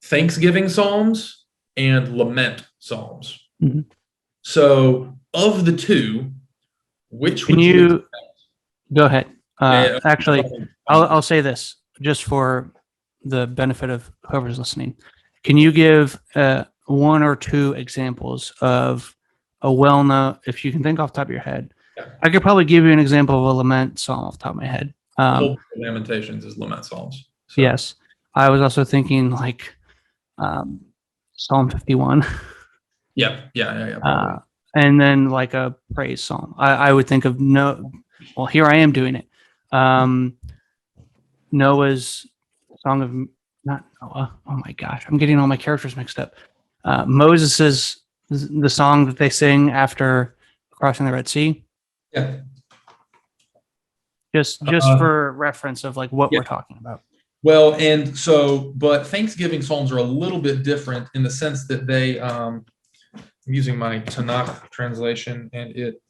thanksgiving psalms and lament psalms. Mhm. So of the two, which Can would you you expect? go ahead? Yeah, Actually, I'll say this just for the benefit of whoever's listening. Can you give one or two examples of a well-known, if you can think off the top of your head? Yeah. I could probably give you an example of a lament psalm off the top of my head. The whole book of Lamentations is lament psalms. So. Yes. I was also thinking like Psalm 51. Yeah. And then like a praise psalm. I would think of here I am doing it. Noah's song of, not Noah. Oh my gosh, I'm getting all my characters mixed up. Moses's, the song that they sing after crossing the Red Sea. Yeah. Just for reference of like what we're talking about. Well, and so, but Thanksgiving psalms are a little bit different in the sense that they, I'm using my Tanakh translation, and it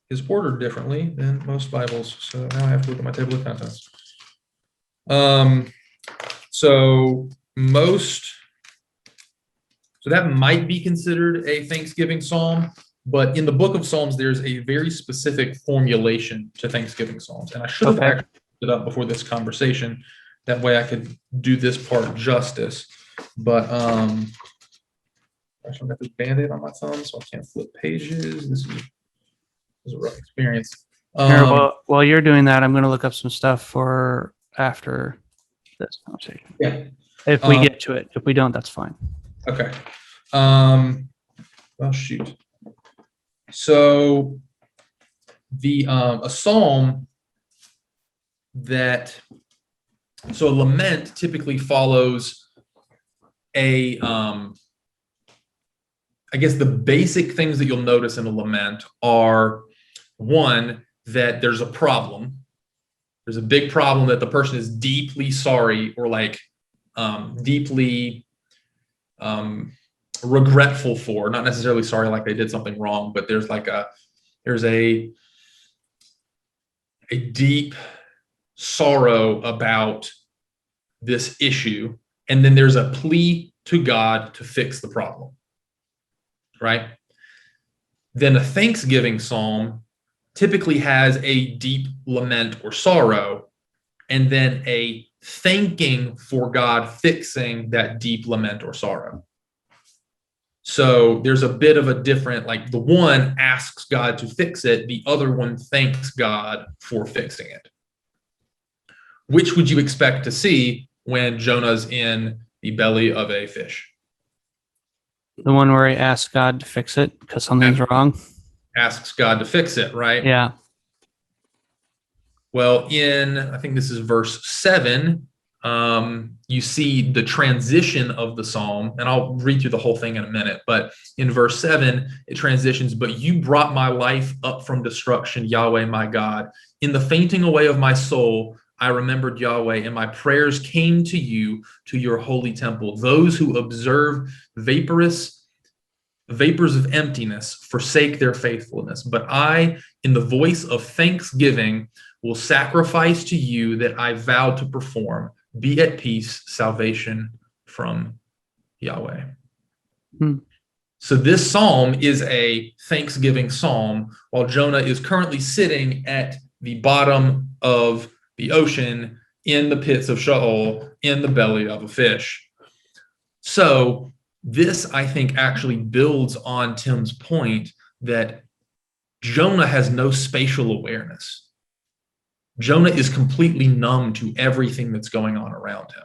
is ordered differently than most Bibles. So now I have to look at my table of contents. So that might be considered a Thanksgiving psalm, but in the book of Psalms, there's a very specific formulation to Thanksgiving psalms. And I should have actually looked it up before this conversation. That way I could do this part justice. But I actually got this Band-Aid on my thumb, so I can't flip pages. This is a rough experience. While you're doing that, I'm going to look up some stuff for after this conversation. Yeah. If we get to it. If we don't, that's fine. Okay. Well, shoot. So a psalm so a lament typically follows I guess the basic things that you'll notice in a lament are, one, that there's a problem. There's a big problem that the person is deeply sorry or like deeply regretful for, not necessarily sorry like they did something wrong, but there's a deep sorrow about this issue, and then there's a plea to God to fix the problem, right? Then a Thanksgiving psalm typically has a deep lament or sorrow, and then a thanking for God fixing that deep lament or sorrow. So there's a bit of a different, like the one asks God to fix it, the other one thanks God for fixing it. Which would you expect to see when Jonah's in the belly of a fish? The one where he asks God to fix it because something's wrong. Asks God to fix it, right? Yeah. Well, I think this is verse 7, you see the transition of the psalm, and I'll read through the whole thing in a minute, but in verse 7, it transitions, "But you brought my life up from destruction, Yahweh, my God. In the fainting away of my soul, I remembered Yahweh, and my prayers came to you, to your holy temple. Those who observe vapors of emptiness forsake their faithfulness. But I, in the voice of thanksgiving, will sacrifice to you that I vowed to perform. Be at peace, salvation from Yahweh." So this psalm is a thanksgiving psalm, while Jonah is currently sitting at the bottom of the ocean in the pits of Sheol, in the belly of a fish. So this, I think, actually builds on Tim's point that Jonah has no spatial awareness. Jonah is completely numb to everything that's going on around him.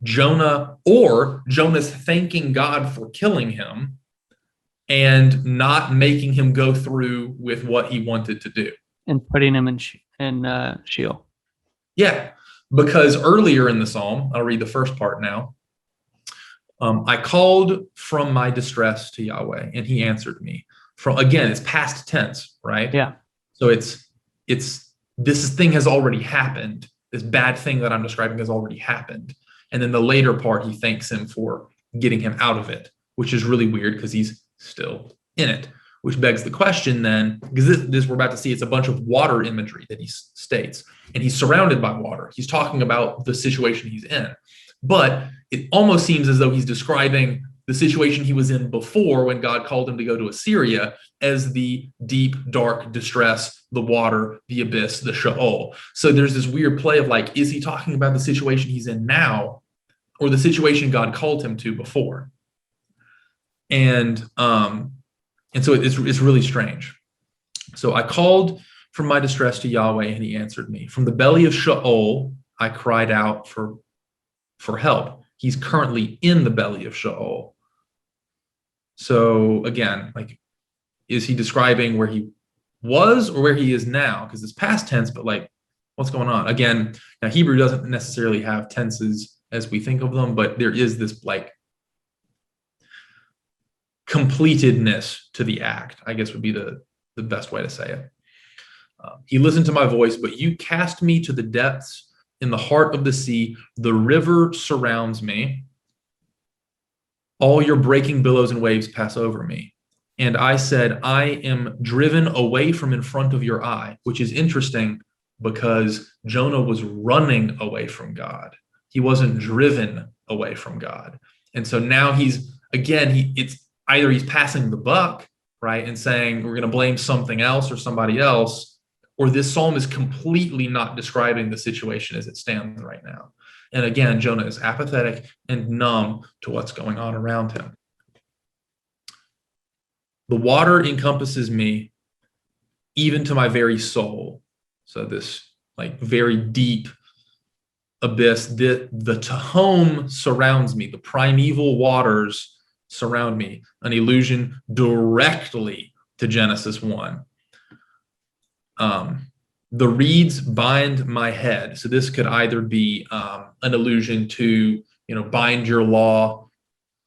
Jonah's thanking God for killing him and not making him go through with what he wanted to do. And putting him in Sheol. Yeah, because earlier in the psalm, I'll read the first part now. I called from my distress to Yahweh, and he answered me. Again, it's past tense, right? Yeah. So this thing has already happened. This bad thing that I'm describing has already happened. And then the later part, he thanks him for getting him out of it, which is really weird because he's still in it. Which begs the question then, because this we're about to see, it's a bunch of water imagery that he states, and he's surrounded by water. He's talking about the situation he's in. but it almost seems as though he's describing the situation he was in before when God called him to go to Assyria as the deep, dark distress, the water, the abyss, the Sheol. So there's this weird play of like, is he talking about the situation he's in now or the situation God called him to before? And so it's really strange. So I called from my distress to Yahweh, and he answered me. From the belly of Sheol, I cried out for help. He's currently in the belly of Sheol. So again, like, is he describing where he was or where he is now? Because it's past tense, but like, what's going on? Again, now Hebrew doesn't necessarily have tenses as we think of them, but there is this like completedness to the act, I guess would be the best way to say it. He listened to my voice, but you cast me to the depths in the heart of the sea. The river surrounds me. All your breaking billows and waves pass over me. And I said, I am driven away from in front of your eye, which is interesting because Jonah was running away from God. He wasn't driven away from God. And so now it's either he's passing the buck, right, and saying we're going to blame something else or somebody else, or this psalm is completely not describing the situation as it stands right now. And again, Jonah is apathetic and numb to what's going on around him. The water encompasses me, even to my very soul. So this like very deep abyss, the Tehom surrounds me, the primeval waters surround me, an allusion directly to Genesis 1. The reeds bind my head. So this could either be an allusion to, bind your law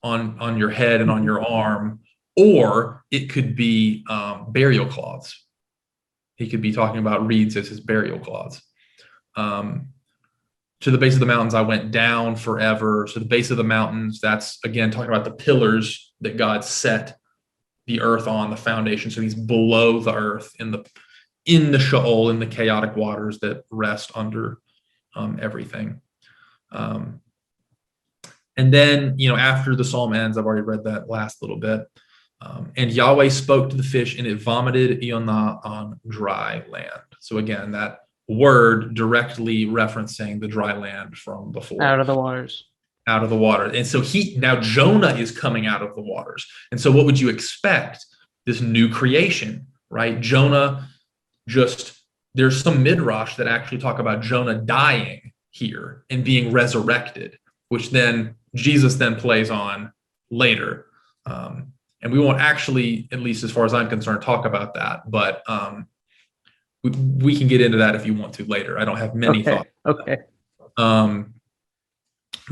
on your head and on your arm, or it could be burial cloths. He could be talking about reeds as his burial cloths. To the base of the mountains, I went down forever. So the base of the mountains, that's again talking about the pillars that God set the earth on, the foundation. So he's below the earth in the Sheol, in the chaotic waters that rest under everything. And then, after the psalm ends, I've already read that last little bit. And Yahweh spoke to the fish, and it vomited Jonah on dry land. So again, that word directly referencing the dry land from before. Out of the waters. Out of the water. And so now Jonah is coming out of the waters. And so what would you expect? This new creation, right? Jonah there's some midrash that actually talk about Jonah dying here and being resurrected, which then Jesus then plays on later. And we won't actually, at least as far as I'm concerned, talk about that, but we can get into that if you want to later. I don't have many thoughts. Okay. But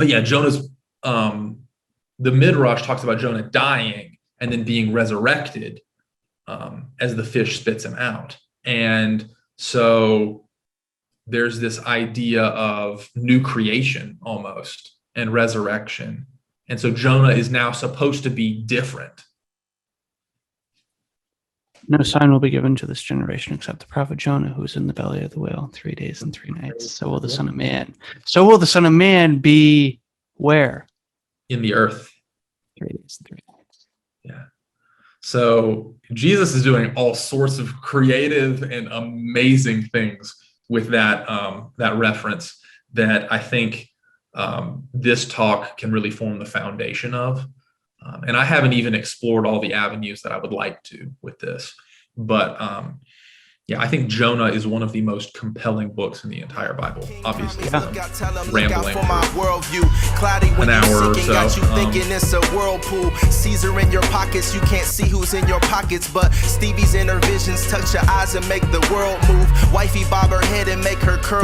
yeah, Jonah's, the midrash talks about Jonah dying and then being resurrected as the fish spits him out. And so there's this idea of new creation almost and resurrection. And so Jonah is now supposed to be different. No sign will be given to this generation except the prophet Jonah, who is in the belly of the whale 3 days and 3 nights. So will the Son of Man. So will the Son of Man be where? In the earth. 3 days and 3 nights. Yeah. So Jesus is doing all sorts of creative and amazing things with that reference that I think this talk can really form the foundation of. And I haven't even explored all the avenues that I would like to with this. But I think Jonah is one of the most compelling books in the entire Bible. Obviously, rambling an hour or so. Thinking it's a whirlpool. Caesar in your pockets, you can't see who's in your pockets, but Stevie's inner visions touch your eyes and make the world move. Wifey bob her head and make her curl.